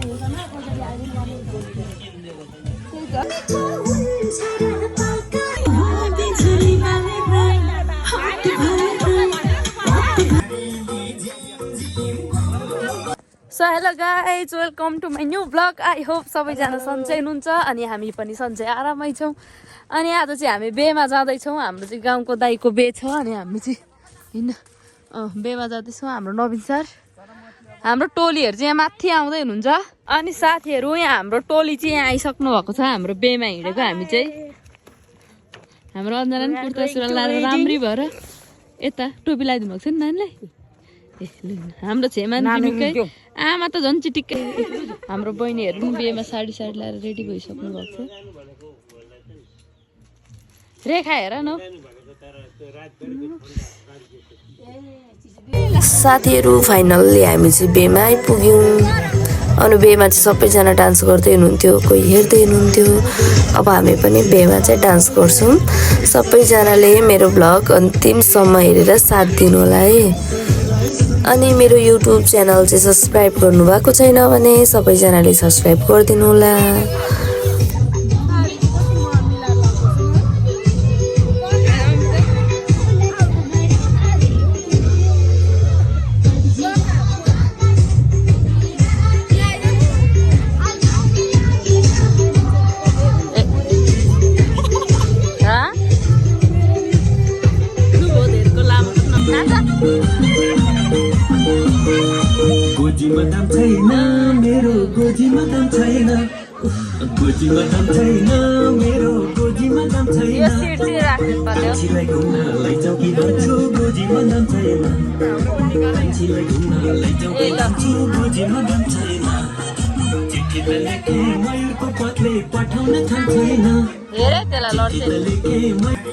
so hello guys welcome to my new blog I hope सबैजना सन्चै हुनुहुन्छ अनि हामी पनि सन्चै आरामै छौँ अनि आज चाहिँ हामी बेमा जाँदैछौँ हाम्रो चाहिँ गाउँको दाइको बे छ अनि हामी चाहिँ हिँड्न बेमा जाँदैछौँ हाम्रो नवीन सर हाम्रो टोलीहरू चाहिँ यहाँ माथि आउँदै हुनुहुन्छ अनि साथीहरू यहाँ हाम्रो टोली चाहिँ यहाँ आइसक्नु भएको छ हाम्रो बेमा हिँडेको हामी चाहिँ हाम्रो अन्जना पनि कुर्ता सुरुवाल लाएर राम्री भएर यता टोपी लगाइदिनु भएको छ नि नानीलाई हाम्रो छेमा दिमिकै आमा त झन् चिटिक्कै हाम्रो बहिनीहरू पनि बेमा साडी लाएर रेडी भइसक्नु भएको छ रेखा हेर न साथीहरू फाइनल्ली हामी चाहिँ बेमा आइपुग्यौँ अनि बेमा चाहिँ सबैजना डान्स गर्दै हुनुहुन्थ्यो कोही हेर्दै हुनुहुन्थ्यो अब हामी पनि बेमा चाहिँ डान्स गर्छौँ सबैजनाले मेरो भ्लग अन्तिमसम्म हेरेर साथ दिनु होला है अनि मेरो युट्युब च्यानल चाहिँ सब्सक्राइब गर्नुभएको छैन भने सबैजनाले सब्सक्राइब गरिदिनु होला गोजीमा दाम छैन मेरो गोजीमा दाम छैन गोजीमा दाम छैन मेरो गोजीमा दाम छैन मान्छेलाई घुम्न लैजाऊ कि भन्छु गोजीमा दाम छैन मान्छेलाई घुम्न लैजाऊ कि भन्छु गोजीमा दाम छैन चिठी लेखे मयूरको पत्ले पठाउन थान छैन धेरै त्यसलाई लड्छ लेखे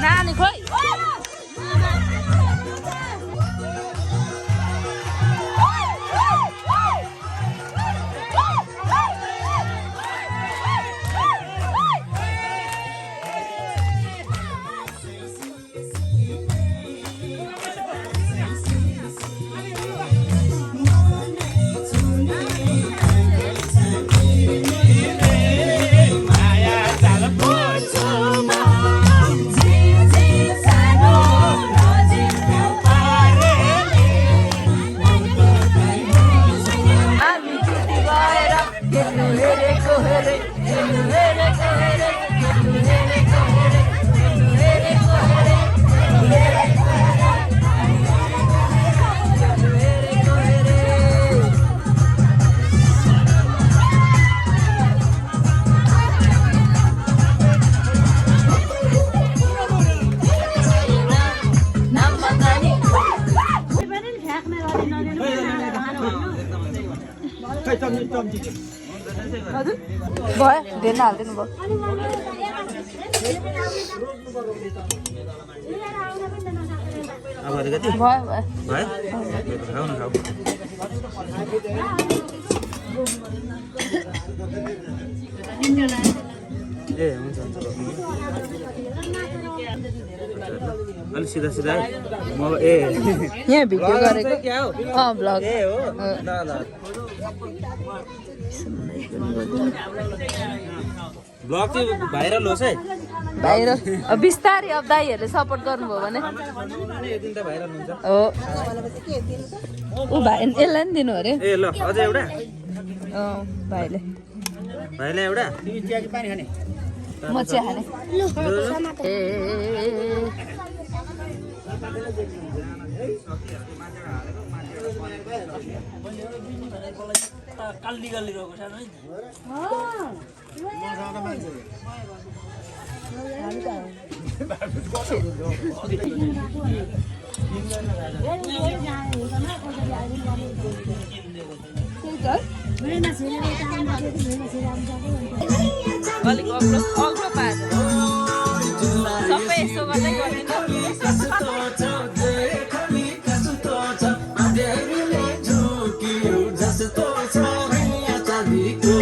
नानी खोइ भयो धेरै हालिदिनु भयो अलि सिधा सिधा म यहाँ भिडियो गरेको भ्लग ब्लग चाहिँ भाइरल होस् है भाइरल बिस्तारै अब दाइहरूले सपोर्ट गर्नुभयो भने हो ऊ भाइ यसलाई नि दिनु अरे ए ल अझै एउटा भाइले एउटा म चिया खाने काल्ली काल्ली रहेको सानो अलिक अग्लो पाएर भन्दै गर्दिनु कस्तो छ देखली कस्तो छ अँध्यारोले झुक्यो जस्तो छ हैया चाँदीको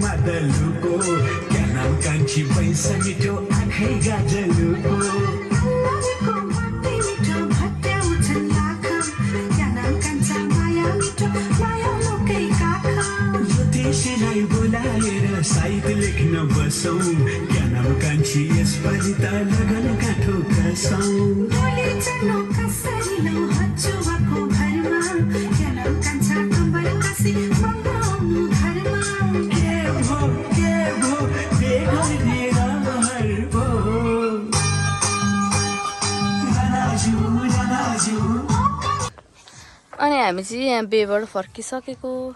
मादलुको क्या नाम कान्छी पैसा मिठो आँखै गाजलुको ज्योतिषीलाई बोलाएर साइद लेख्न बसौँ क्या नाम कान्छी यसपालि त लगन काठो कसौँ अनि हामी चाहिँ यहाँ बेबाट फर्किसक्यौँ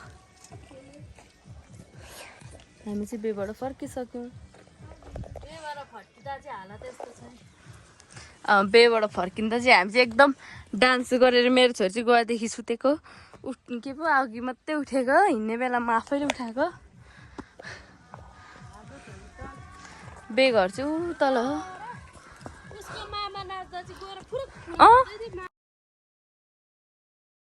बेबाट फर्किँदा चाहिँ हामी चाहिँ एकदम डान्स गरेर मेरो छोरी चाहिँ गएदेखि सुतेको के पो अघि मात्रै उठेको हिँड्ने बेलामा आफैले उठाएको बे घर चाहिँ ऊ तल हो